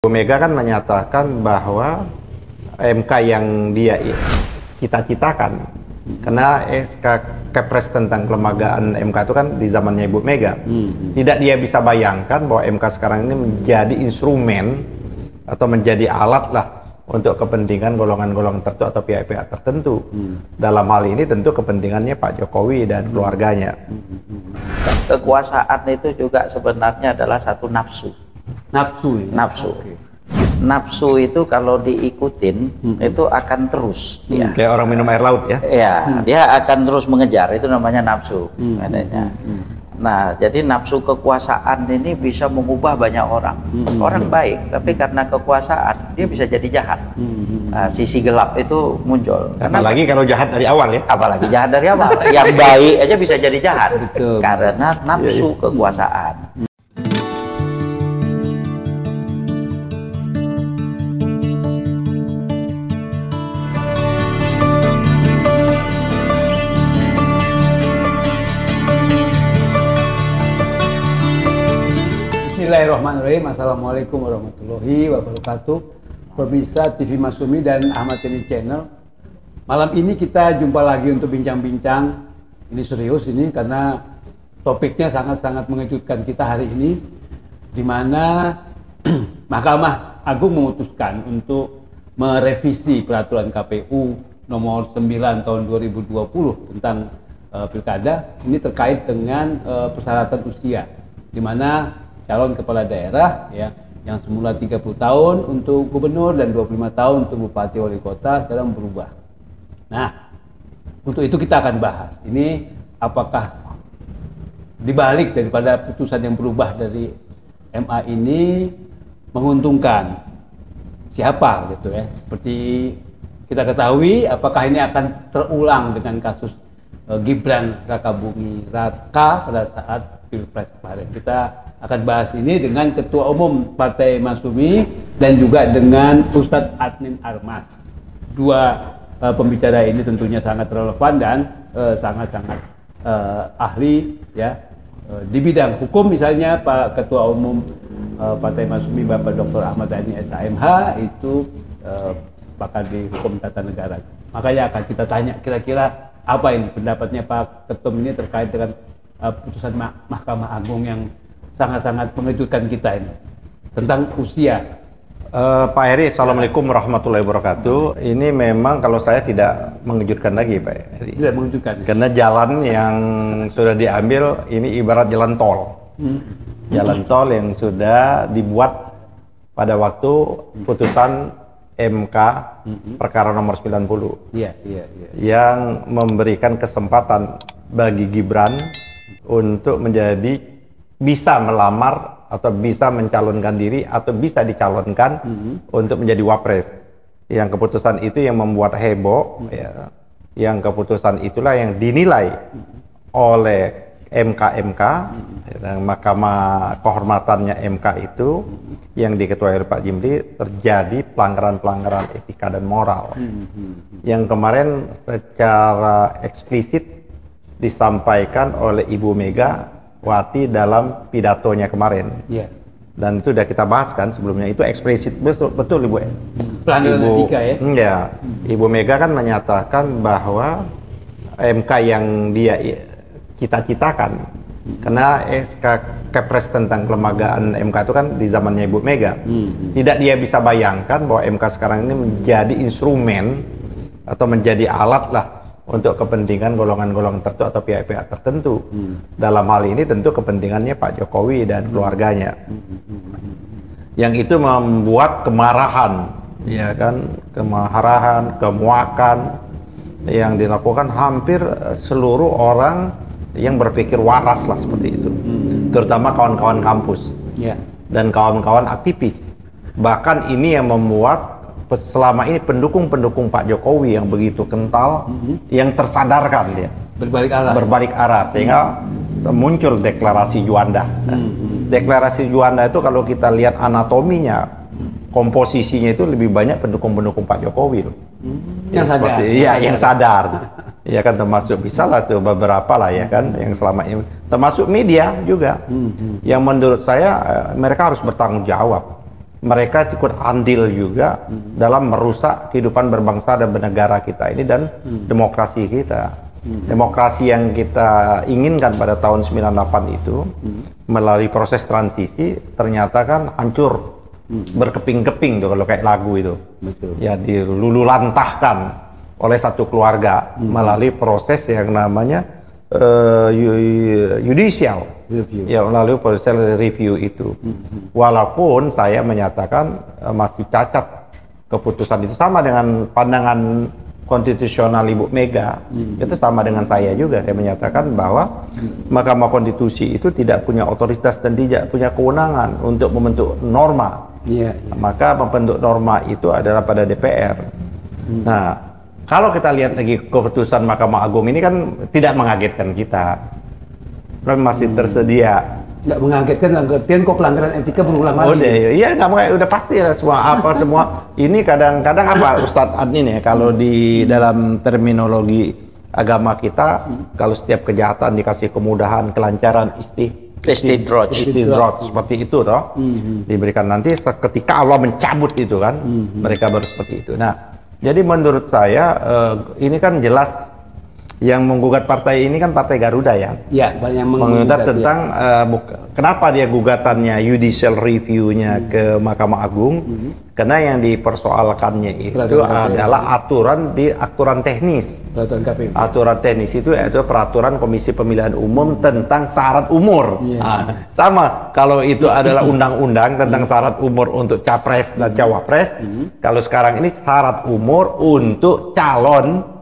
Mega kan menyatakan bahwa MK yang dia cita-citakan, karena SK Kepres tentang kelembagaan MK itu kan di zamannya Ibu Mega. Tidak dia bisa bayangkan bahwa MK sekarang ini menjadi instrumen atau menjadi alat lah untuk kepentingan golongan-golongan tertentu atau pihak-pihak tertentu. Dalam hal ini tentu kepentingannya Pak Jokowi dan keluarganya. Kekuasaan itu juga sebenarnya adalah satu nafsu. Nafsu. Nafsu. Okay. Nafsu itu kalau diikutin itu akan terus. Ya. Kayak orang minum air laut ya. Ya, dia akan terus mengejar. Itu namanya nafsu. Adanya. Nah, jadi nafsu kekuasaan ini bisa mengubah banyak orang. Orang baik, tapi karena kekuasaan dia bisa jadi jahat. Sisi gelap itu muncul. Apalagi kalau jahat dari awal ya. Apalagi jahat dari awal. Yang baik aja bisa jadi jahat. Betul. Karena nafsu kekuasaan. Bismillahirrahmanirrahim. Assalamualaikum warahmatullahi wabarakatuh. Pemirsa TV Masyumi dan Ahmad Yani Channel. Malam ini kita jumpa lagi untuk bincang-bincang. Ini serius ini karena topiknya sangat-sangat mengejutkan kita hari ini, di mana Mahkamah Agung memutuskan untuk merevisi peraturan KPU nomor 9 tahun 2020 tentang pilkada. Ini terkait dengan persyaratan usia, di mana calon kepala daerah ya yang semula 30 tahun untuk gubernur dan 25 tahun untuk bupati wali kota sekarang berubah. Nah, untuk itu kita akan bahas ini apakah dibalik daripada putusan yang berubah dari MA ini menguntungkan siapa gitu ya. Seperti kita ketahui, apakah ini akan terulang dengan kasus Gibran Rakabuming Raka pada saat Pilpres kemarin. Kita akan bahas ini dengan Ketua Umum Partai Masyumi dan juga dengan Ustadz Adnin Armas. Dua pembicara ini tentunya sangat relevan dan sangat-sangat ahli ya di bidang hukum. Misalnya Pak Ketua Umum Partai Masyumi Bapak Dr. Ahmad Yani SHMH itu pakar di hukum tata negara. Makanya akan kita tanya kira-kira apa ini pendapatnya Pak Ketum ini terkait dengan putusan Mahkamah Agung yang sangat-sangat mengejutkan kita ini tentang usia. Pak Heri, Assalamualaikum warahmatullahi wabarakatuh. Ini memang kalau saya tidak mengejutkan lagi Pak Heri. Tidak mengejutkan. Karena jalan yang sudah diambil ini ibarat jalan tol. Jalan tol yang sudah dibuat pada waktu putusan MK perkara nomor 90. Iya. Yang memberikan kesempatan bagi Gibran untuk menjadi bisa melamar atau bisa mencalonkan diri atau bisa dicalonkan untuk menjadi wapres. Yang keputusan itu yang membuat heboh ya. Yang keputusan itulah yang dinilai oleh MK dan Mahkamah Kehormatannya MK itu yang diketuai oleh Pak Jimli terjadi pelanggaran-pelanggaran etika dan moral. Yang kemarin secara eksplisit disampaikan oleh Ibu Megawati dalam pidatonya kemarin. Iya. Dan itu sudah kita bahas kan sebelumnya, itu eksplisit betul Ibu. Pelanggaran etika ya. Ya, Ibu Mega kan menyatakan bahwa MK yang dia cita-citakan, karena SK Kepres tentang kelembagaan MK itu kan di zamannya Ibu Mega. Tidak dia bisa bayangkan bahwa MK sekarang ini menjadi instrumen atau menjadi alat lah untuk kepentingan golongan-golongan tertentu atau pihak-pihak tertentu. Dalam hal ini tentu kepentingannya Pak Jokowi dan keluarganya. Yang itu membuat kemarahan, ya kan, kemarahan, kemuakan yang dilakukan hampir seluruh orang yang berpikir waras lah seperti itu. Terutama kawan-kawan kampus dan kawan-kawan aktivis. Bahkan ini yang membuat selama ini pendukung-pendukung Pak Jokowi yang begitu kental, yang tersadarkan dia berbalik arah sehingga muncul deklarasi Juanda. Deklarasi Juanda itu kalau kita lihat anatominya, komposisinya itu lebih banyak pendukung-pendukung Pak Jokowi loh. Yang sadar. Ya kan, termasuk bisa lah tuh beberapa lah ya kan, yang selama ini termasuk media juga. Yang menurut saya mereka harus bertanggung jawab. mereka ikut andil juga dalam merusak kehidupan berbangsa dan bernegara kita ini dan demokrasi kita. Demokrasi yang kita inginkan pada tahun 98 itu melalui proses transisi ternyata kan hancur, berkeping-keping tuh kalau kayak lagu itu. Betul. Ya dilululantahkan oleh satu keluarga melalui proses yang namanya judicial Review. ya, melalui proses review itu. Walaupun saya menyatakan masih cacat keputusan itu, sama dengan pandangan konstitusional Ibu Mega, itu sama dengan saya juga. Saya menyatakan bahwa Mahkamah Konstitusi itu tidak punya otoritas dan tidak punya kewenangan untuk membentuk norma. Iya. Maka membentuk norma itu adalah pada DPR. Nah, kalau kita lihat lagi keputusan Mahkamah Agung ini kan tidak mengagetkan kita. Kan masih tersedia. Nggak mengagetkan dalam artian kok pelanggaran etika berulang lagi. Iya, nggak, udah pasti lah semua. Ini kadang-kadang apa Ustadz Adnin ya, kalau di dalam terminologi agama kita, kalau setiap kejahatan dikasih kemudahan, kelancaran, Istidroj. seperti itu toh, diberikan nanti ketika Allah mencabut itu kan, mereka baru seperti itu. Nah, jadi menurut saya ini kan jelas yang menggugat partai ini kan Partai Garuda ya. Ya, banyak Menggugat tentang kenapa dia gugatannya judicial review-nya ke Mahkamah Agung, karena yang dipersoalkannya itu adalah aturan teknis. Peraturan KPU. Aturan teknis itu yaitu peraturan Komisi Pemilihan Umum tentang syarat umur. Sama kalau itu adalah undang-undang tentang syarat umur untuk capres dan cawapres. Kalau sekarang ini syarat umur untuk calon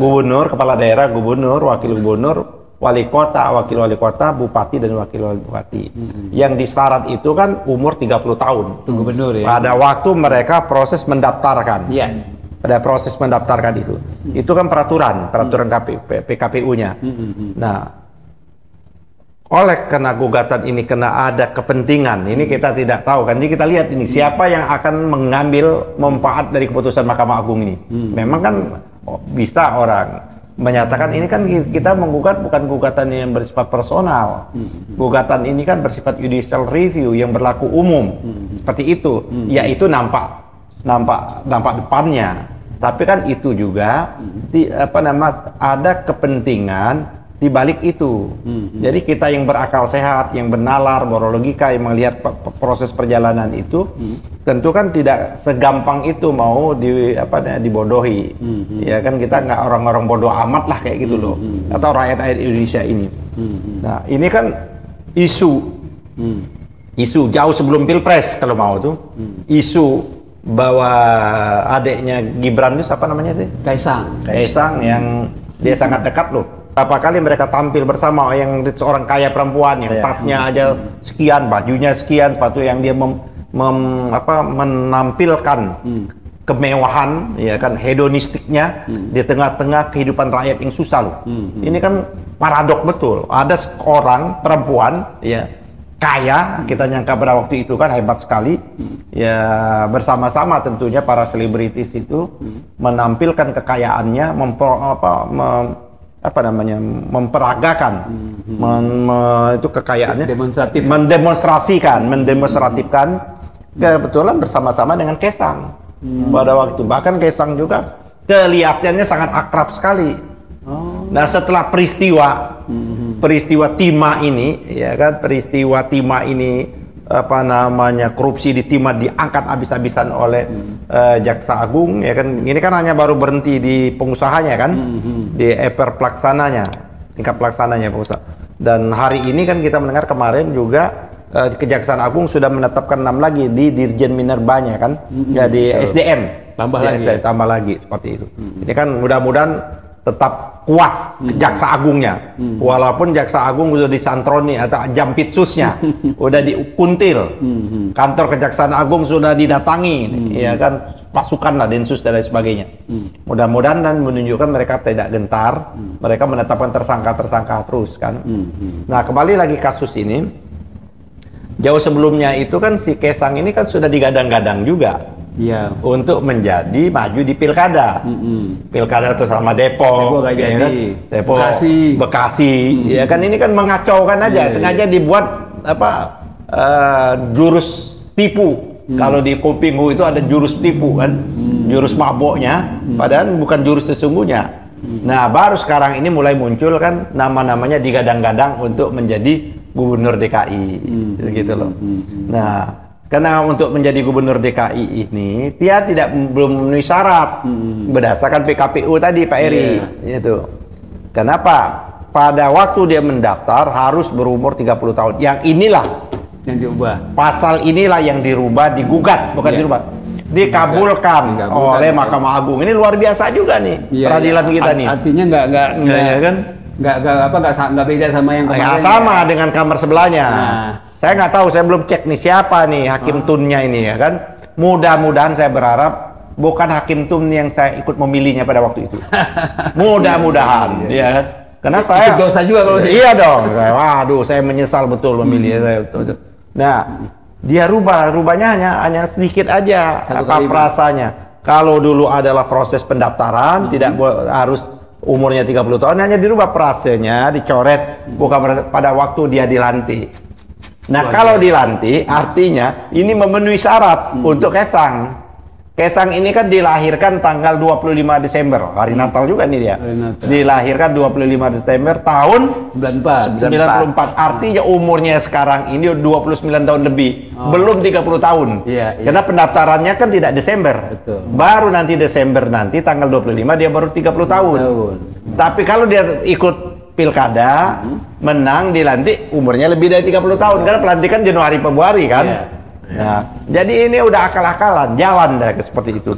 gubernur, kepala daerah, gubernur, wakil gubernur, wali kota, wakil wali kota, bupati dan wakil wali bupati. Yang disyarat itu kan umur 30 tahun. Itu gubernur ya. Pada waktu mereka proses mendaftarkan. Iya. Pada proses mendaftarkan itu. Itu kan peraturan PKPU-nya. Nah, oleh karena gugatan ini kena ada kepentingan, ini kita tidak tahu kan. Jadi kita lihat ini siapa yang akan mengambil manfaat dari keputusan Mahkamah Agung ini. Memang kan bisa orang menyatakan ini kan kita menggugat bukan gugatan yang bersifat personal. Gugatan ini kan bersifat judicial review yang berlaku umum. Seperti itu. Yaitu nampak depannya. Tapi kan itu juga ada kepentingan di balik itu. Jadi kita yang berakal sehat, yang bernalar, berlogika, yang melihat proses perjalanan itu, tentu kan tidak segampang itu mau dibodohi. Ya kan kita nggak orang-orang bodoh amat lah kayak gitu loh. Atau rakyat Indonesia ini. Nah, ini kan isu jauh sebelum Pilpres kalau mau tuh. Isu bahwa adiknya Gibran itu apa namanya sih? Kaisang yang dia sangat dekat loh. Berapa kali mereka tampil bersama, yang seorang kaya perempuan yang tasnya aja sekian, bajunya sekian, sepatu yang dia menampilkan kemewahan, ya kan, hedonistiknya di tengah-tengah kehidupan rakyat yang susah loh. Ini kan paradok betul. Ada seorang perempuan ya kaya, kita nyangka pada waktu itu kan hebat sekali, ya bersama-sama tentunya para selebritis itu menampilkan kekayaannya, memperagakan itu kekayaannya, mendemonstrasikan kebetulan bersama-sama dengan Kaisang pada waktu. Bahkan Kaisang juga kelihatannya sangat akrab sekali. Nah, setelah peristiwa Timah ini, ya kan, peristiwa Timah ini korupsi di Timah diangkat habis-habisan oleh Jaksa Agung, ya kan. Ini kan hanya baru berhenti di pengusahanya kan, di pelaksananya, tingkat pelaksananya pengusaha. Dan hari ini kan kita mendengar kemarin juga Kejaksaan Agung sudah menetapkan 6 lagi di Dirjen Minerbanya kan, ya di SDM tambah lagi seperti itu. Ini kan mudah-mudahan tetap kuat Jaksa Agungnya, walaupun Jaksa Agung sudah disantroni atau jampitsusnya udah dikuntil, kantor Kejaksaan Agung sudah didatangi, ya kan, pasukan lah, densus dan lain sebagainya. Mudah-mudahan dan menunjukkan mereka tidak gentar, mereka menetapkan tersangka terus kan. Nah, kembali lagi kasus ini, jauh sebelumnya itu kan si Kaisang ini kan sudah digadang-gadang juga. Untuk menjadi maju di pilkada, pilkada itu sama Depok, ya kan? Depok, Bekasi, ya kan, ini kan mengacaukan aja, sengaja dibuat jurus tipu Kalau di Kupinghu itu ada jurus tipu kan, jurus maboknya, padahal bukan jurus sesungguhnya. Nah, baru sekarang ini mulai muncul kan nama-namanya digadang-gadang untuk menjadi gubernur DKI, gitu loh. Nah, karena untuk menjadi gubernur DKI ini dia belum memenuhi syarat berdasarkan PKPU tadi Pak Eri, itu. Kenapa? Pada waktu dia mendaftar harus berumur 30 tahun. Yang inilah yang diubah. Pasal inilah yang dirubah, digugat, bukan dirubah. Dikabulkan oleh Mahkamah Agung. Ini luar biasa juga nih peradilan kita nih. Artinya nggak beda sama yang kemarin. Nggak sama dengan kamar sebelahnya. Saya nggak tahu, saya belum cek nih siapa nih hakim tunnya ini ya kan. Mudah-mudahan saya berharap bukan hakim tun yang saya ikut memilihnya pada waktu itu. Mudah-mudahan, ya kan. Karena saya dosa juga kalau iya dong. Waduh, saya menyesal betul memilih saya. Nah, dia rubahnya hanya sedikit aja prasanya. Kalau dulu adalah proses pendaftaran, tidak harus umurnya 30 tahun, hanya dirubah prasenya, dicoret bukan pada waktu dia dilantik. Nah, kalau dilantik artinya ini memenuhi syarat untuk Kaisang. Kaisang ini kan dilahirkan tanggal 25 Desember, hari Natal juga nih dia. Dilahirkan 25 Desember tahun 94. Artinya umurnya sekarang ini 29 tahun lebih, belum 30 tahun. Karena pendaftarannya kan tidak Desember. Baru nanti Desember nanti tanggal 25 dia baru 30 tahun. Tapi kalau dia ikut pilkada, menang, dilantik, umurnya lebih dari 30 tahun. Karena pelantikan Januari Februari kan. Nah, jadi ini udah akal-akalan, jalan dah seperti itu.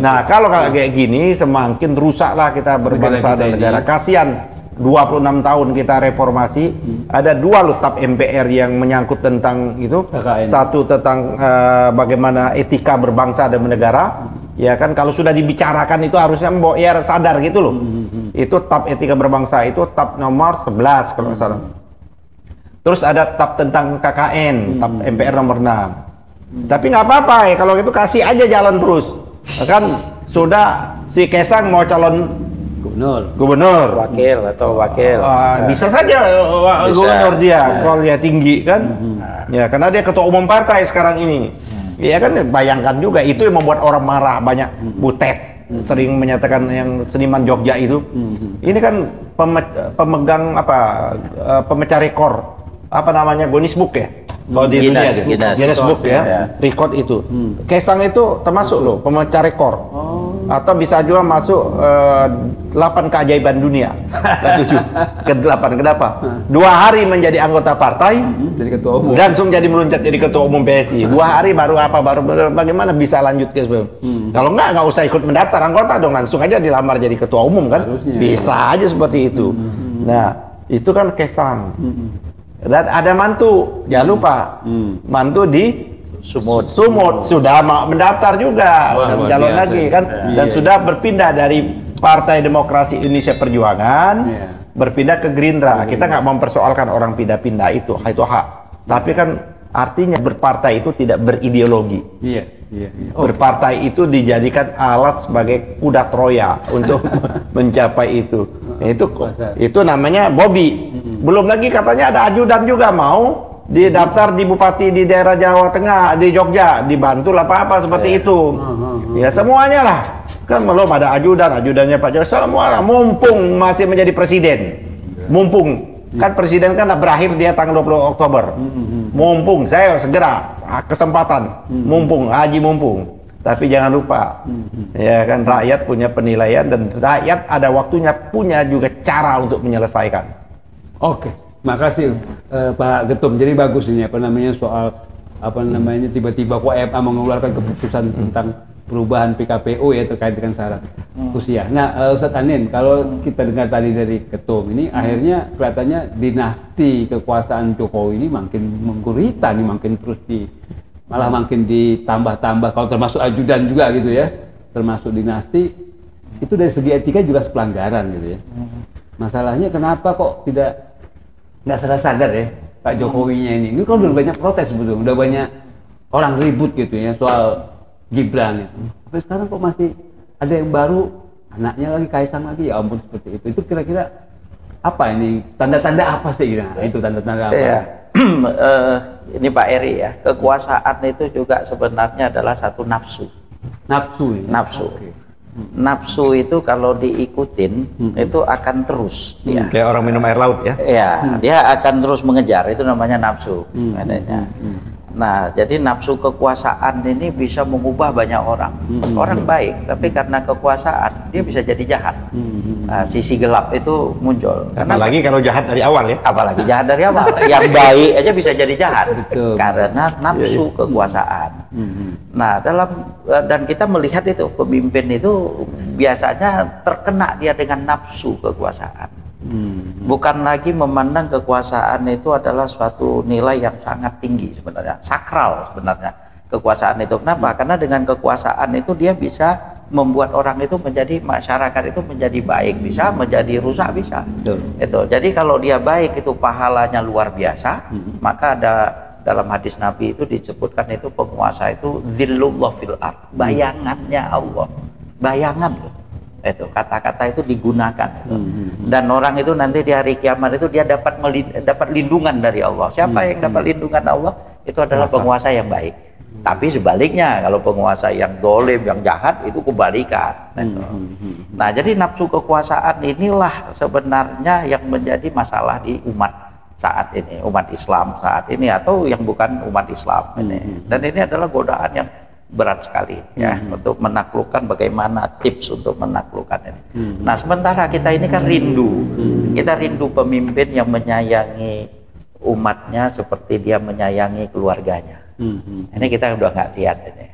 Nah, kalau kayak gini semakin rusaklah kita berbangsa dan negara. Kasihan 26 tahun kita reformasi, ada 2 loh TAP MPR yang menyangkut tentang itu. Satu tentang bagaimana etika berbangsa dan bernegara. Ya kan, kalau sudah dibicarakan itu harusnya Mbok ya sadar gitu loh. Itu TAP etika berbangsa, itu TAP nomor 11 kalau nggak salah. Terus ada TAP tentang KKN, TAP MPR nomor 6. Tapi nggak apa-apa ya, kalau gitu kasih aja jalan terus. Kan sudah si Kaisang mau calon gubernur, wakil. Bisa saja gubernur dia kalau dia tinggi kan. Ya, karena dia ketua umum partai sekarang ini. Ya kan, bayangkan juga itu yang membuat orang marah banyak. Butet sering menyatakan yang seniman Jogja itu. Ini kan pemegang pemecah rekor. Apa namanya, Guinness Book ya? Kalau di dunia Guinness Book ya, record itu. Kaisang itu termasuk loh pemecah rekor. Atau bisa juga masuk 8 keajaiban dunia. Ke-8. Kenapa? 2 hari menjadi anggota partai, jadi ketua umum. Langsung jadi meluncat jadi ketua umum PSI. 2 hari baru bagaimana bisa lanjut ke kalau nggak usah ikut mendaftar anggota dong, langsung aja dilamar jadi ketua umum kan. Bisa aja seperti itu. Nah, itu kan Kaisang. Dan ada mantu, jangan lupa, mantu di Sumut sudah mau mendaftar juga, udah mencalon lagi kan, dan sudah berpindah dari Partai Demokrasi Indonesia Perjuangan, berpindah ke Gerindra. Kita nggak mempersoalkan orang pindah-pindah, itu hak. Tapi kan artinya berpartai itu tidak berideologi. Berpartai itu dijadikan alat sebagai kuda Troya untuk mencapai itu. Itu namanya Bobby. Belum lagi katanya ada ajudan juga mau didaftar di bupati di daerah Jawa Tengah, di Jogja, dibantu apa-apa seperti itu. Ya semuanya lah. Kan belum ada ajudannya Pak Jokowi, semua lah. Mumpung masih menjadi presiden. Mumpung kan presiden kan berakhir dia tanggal 20 Oktober. Mumpung saya segera kesempatan. Mumpung haji mumpung. Tapi jangan lupa, ya kan, rakyat punya penilaian dan rakyat ada waktunya punya juga cara untuk menyelesaikan. Makasih Pak Ketum. Jadi bagus ini soal tiba-tiba kok MA mengeluarkan keputusan tentang perubahan PKPU ya terkait dengan syarat usia. Nah, Ustadz Anin, kalau kita dengar tadi dari Ketum ini akhirnya kelihatannya dinasti kekuasaan Jokowi ini makin menggurita nih, makin terus malah makin ditambah-tambah, kalau termasuk ajudan juga gitu ya, termasuk dinasti. Itu dari segi etika jelas pelanggaran gitu ya. Masalahnya kenapa kok nggak sadar ya Pak Jokowinya ini kan udah banyak protes sebetulnya, udah banyak orang ribut gitu ya soal Gibran itu. Tapi sekarang kok masih ada yang baru, anaknya lagi, Kaisang lagi, ya ampun seperti itu. Itu kira-kira apa ini? Tanda-tanda apa sih? Nah, itu tanda-tanda apa? Ya. ini Pak Eri ya, kekuasaan itu juga sebenarnya adalah satu nafsu. Nafsu. Ya? Nafsu. Okay. Nafsu itu kalau diikutin itu akan terus. Ya. Kayak orang minum air laut ya. Ya, dia akan terus mengejar. Itu namanya nafsu. Adanya. Nah, jadi nafsu kekuasaan ini bisa mengubah banyak orang. Orang baik, tapi karena kekuasaan dia bisa jadi jahat. Nah, sisi gelap itu muncul. Apalagi kalau jahat dari awal ya. Apalagi jahat dari awal. Yang baik aja bisa jadi jahat. Betul. Karena nafsu kekuasaan. Nah, dan kita melihat itu pemimpin itu biasanya terkena dia dengan nafsu kekuasaan. Bukan lagi memandang kekuasaan itu adalah suatu nilai yang sangat tinggi sebenarnya, sakral sebenarnya kekuasaan itu. Kenapa? Karena dengan kekuasaan itu dia bisa membuat orang itu menjadi, masyarakat itu menjadi baik, bisa menjadi rusak, bisa. Itu. Jadi kalau dia baik itu pahalanya luar biasa, maka ada dalam hadis Nabi itu disebutkan itu penguasa itu dzillullah fil ard, bayangannya Allah, bayangan loh. Itu kata-kata itu digunakan itu. Dan orang itu nanti di hari kiamat itu dia dapat lindungan dari Allah. Siapa yang dapat lindungan Allah? Itu adalah penguasa yang baik. Tapi sebaliknya kalau penguasa yang dolim, yang jahat itu kebalikan. Nah, jadi nafsu kekuasaan inilah sebenarnya yang menjadi masalah di umat saat ini, umat Islam saat ini, atau yang bukan umat Islam ini. Dan ini adalah godaan yang berat sekali ya untuk menaklukkan. Bagaimana tips untuk menaklukkan ini. Nah, sementara kita ini kan rindu, kita rindu pemimpin yang menyayangi umatnya seperti dia menyayangi keluarganya. Ini kita udah nggak lihat ini.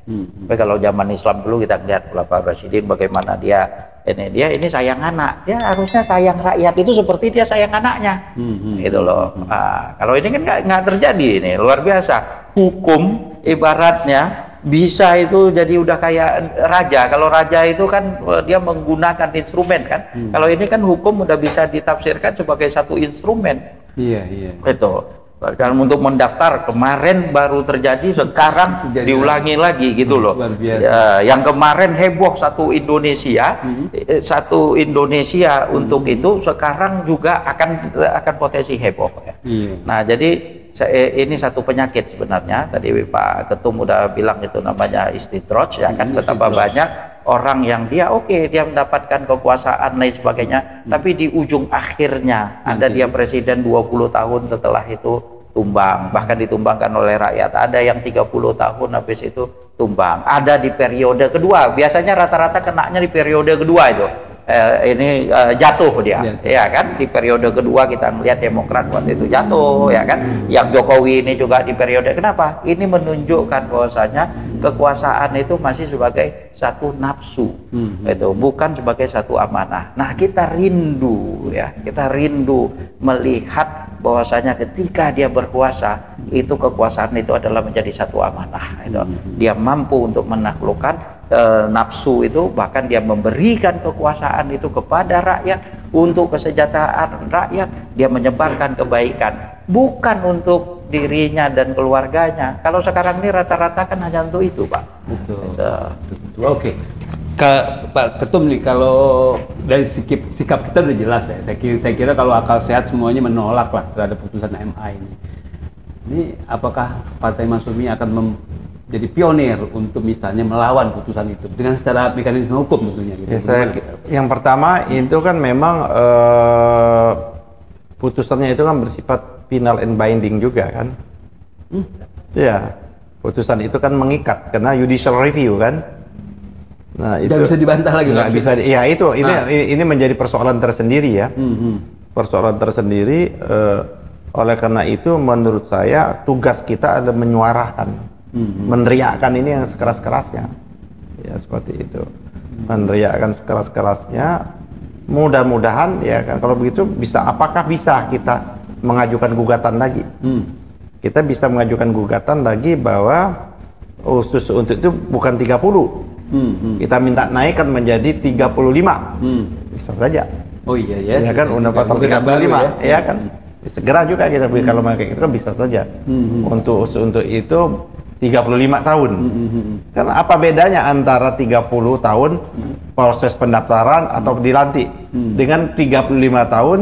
Tapi kalau zaman Islam dulu kita lihat Khulafaur Rasyidin bagaimana dia ini sayang anak, dia harusnya sayang rakyat itu seperti dia sayang anaknya. Gitu loh. Nah, kalau ini kan nggak terjadi, ini luar biasa. Hukum ibaratnya bisa itu jadi udah kayak raja. Kalau raja itu kan dia menggunakan instrumen kan. Kalau ini kan hukum udah bisa ditafsirkan sebagai satu instrumen. Iya. Itu. Kan untuk mendaftar kemarin baru terjadi, sekarang diulangi lagi gitu loh. Ya, yang kemarin heboh satu Indonesia, untuk itu sekarang juga akan potensi heboh. Ya. Nah, jadi ini satu penyakit sebenarnya. Tadi Pak Ketum udah bilang itu namanya istidroj ya kan. Betapa banyak orang yang dia dia mendapatkan kekuasaan lain sebagainya, tapi di ujung akhirnya ada dia presiden 20 tahun setelah itu tumbang, bahkan ditumbangkan oleh rakyat. Ada yang 30 tahun habis itu tumbang. Ada di periode kedua, biasanya rata-rata kenanya di periode kedua itu. Jatuh dia, ya kan. Di periode kedua kita melihat Demokrat waktu itu jatuh, ya kan. Yang Jokowi ini juga di periode, kenapa? Ini menunjukkan bahwasanya kekuasaan itu masih sebagai satu nafsu, itu bukan sebagai satu amanah. Nah, kita rindu melihat bahwasanya ketika dia berkuasa itu kekuasaan itu adalah menjadi satu amanah. Itu dia mampu untuk menaklukkan nafsu itu, bahkan dia memberikan kekuasaan itu kepada rakyat untuk kesejahteraan rakyat. Dia menyebarkan kebaikan bukan untuk dirinya dan keluarganya. Kalau sekarang ini rata-rata kan hanya untuk itu, Pak. Betul. Oke. Pak Ketum nih, kalau dari sikap kita udah jelas ya. Saya kira kalau akal sehat semuanya menolak lah terhadap putusan MA ini. Ini apakah Partai Masyumi akan jadi pionir untuk misalnya melawan putusan itu dengan secara mekanisme hukum tentunya gitu. Yang pertama itu kan memang putusannya itu kan bersifat final and binding juga kan. Ya, putusan itu kan mengikat karena judicial review kan. Nah, itu bisa dibantah lagi. Nggak bisa. Ya itu ini menjadi persoalan tersendiri ya. Persoalan tersendiri. Oleh karena itu menurut saya tugas kita adalah menyuarakan. Meneriakkan ini yang sekeras-kerasnya, ya seperti itu. Meneriakkan sekeras-kerasnya. Mudah-mudahan ya kan, kalau begitu apakah bisa kita mengajukan gugatan lagi? Kita bisa mengajukan gugatan lagi bahwa khusus untuk itu bukan 30, kita minta naikkan menjadi 35, bisa saja. Oh iya ya. Ya kan, undang pasal 35, ya kan. Segera juga kita kalau kayak itu kan bisa saja. Untuk itu 35 tahun. Kan apa bedanya antara 30 tahun proses pendaftaran atau dilantik dengan 35 tahun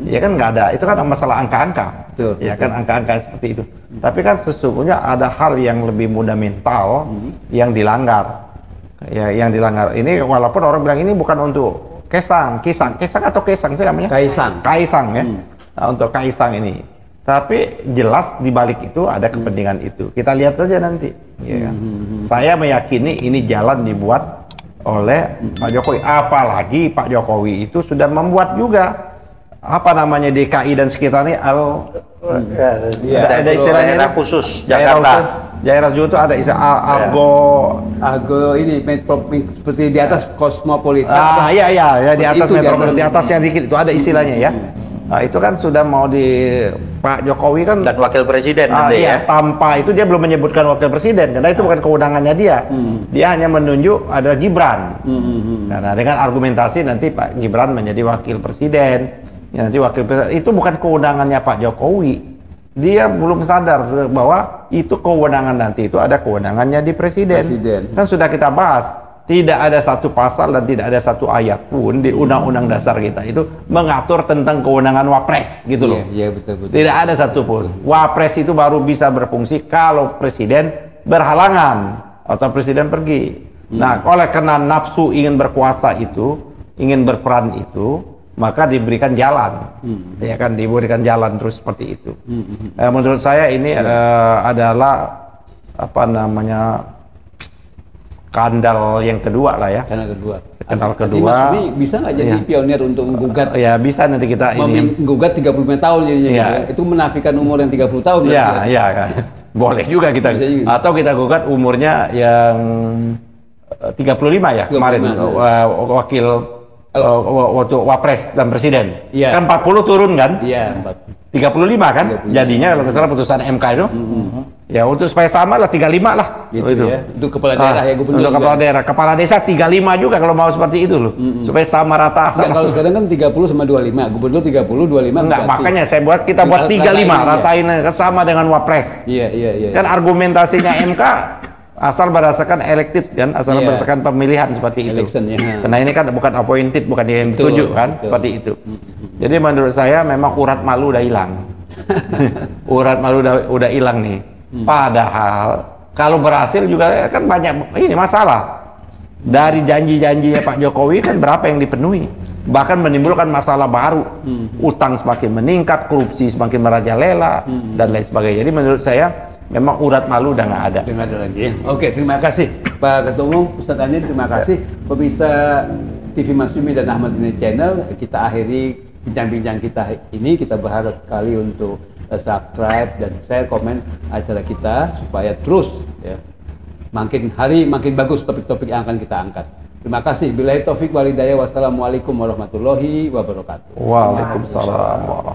Ya kan nggak ada, itu kan masalah angka-angka. Betul, Ya kan angka-angka seperti itu. Tapi kan sesungguhnya ada hal yang lebih fundamental yang dilanggar. Ya, yang dilanggar ini walaupun orang bilang ini bukan untuk Kaisang atau Kaisang sih namanya? Kaisang ya. Nah, untuk Kaisang ini. Tapi jelas di balik itu ada kepentingan itu. Kita lihat saja nanti. Ya kan? Saya meyakini ini jalan dibuat oleh Pak Jokowi. Apalagi Pak Jokowi itu sudah membuat juga apa namanya DKI dan sekitarnya ada istilahnya daerah khusus Jakarta. Daerah khusus itu ada istilah Argo ini seperti di atas Cosmopolitan. Iya di atas Itu metropolis biasanya. di atas yang dikit itu ada istilahnya ya. Nah, itu kan sudah mau di Pak Jokowi kan Dan wakil presiden nanti ya. tanpa itu dia belum menyebutkan wakil presiden karena itu bukan kewenangannya dia. Dia hanya menunjuk ada Gibran. Karena dengan argumentasi nanti Pak Gibran menjadi wakil presiden. Ya, nanti wakil presiden itu bukan kewenangannya Pak Jokowi. Dia belum sadar bahwa itu kewenangan nanti itu ada kewenangannya di presiden. Kan sudah kita bahas. Tidak ada satu pasal dan tidak ada satu ayat pun di undang-undang dasar kita itu mengatur tentang kewenangan wapres gitu loh. Iya betul. Tidak ada satupun. Wapres itu baru bisa berfungsi kalau presiden berhalangan atau presiden pergi. Nah, oleh karena nafsu ingin berkuasa itu, ingin berperan itu, maka diberikan jalan. Ya kan, diberikan jalan terus seperti itu. Menurut saya ini adalah apa namanya skandal yang kedua lah ya. Skandal kedua. Skandal Aziz kedua. Masyumi bisa nggak jadi pionir untuk menggugat? Ya bisa nanti kita ini. Menggugat 35 tahun jadinya gitu ya. Itu menafikan umur yang 30 tahun. Iya kan. Boleh juga kita. Bisa juga. Atau kita gugat umurnya yang 35 ya 35, kemarin wakil waktu wapres dan presiden. Kan 40 turun kan? Iya, 35 kan? Jadinya kalau nggak salah putusan MK itu. Ya untuk supaya sama lah 35 lah. gitu itu. Ya. Untuk kepala daerah ya gubernur. Untuk kepala daerah, kepala desa 35 juga kalau mau seperti itu loh. Supaya sama rata. Nggak, kalau sekarang kan 30 sama 25, gubernur 30, 25 enggak, makanya kita buat 35, ratain kan sama dengan wapres. Iya. Kan argumentasinya MK asal berdasarkan elected kan, asal berdasarkan pemilihan seperti itu. Election, ya. Karena ini kan bukan appointed, bukan yang ditunjuk kan, seperti itu. Jadi menurut saya memang urat malu udah hilang. Urat malu udah hilang nih. Padahal kalau berhasil juga kan banyak ini masalah. Dari janji-janjinya Pak Jokowi kan berapa yang dipenuhi? Bahkan menimbulkan masalah baru. Utang semakin meningkat, korupsi semakin merajalela dan lain sebagainya. Jadi menurut saya memang urat malu udah nggak ada. Nggak ada lagi. Oke, terima kasih Pak Ketua Umum, Ustadz Andi, terima kasih. Pemirsa TV Masyumi dan Ahmad Dini Channel, kita akhiri bincang-bincang kita ini. Kita berharap sekali untuk subscribe dan share, komen acara kita supaya terus ya makin hari makin bagus topik-topik yang akan kita angkat. Terima kasih. Billahi taufik walhidayah. Wassalamualaikum warahmatullahi wabarakatuh. Waalaikumsalam warahmatullahi wabarakatuh.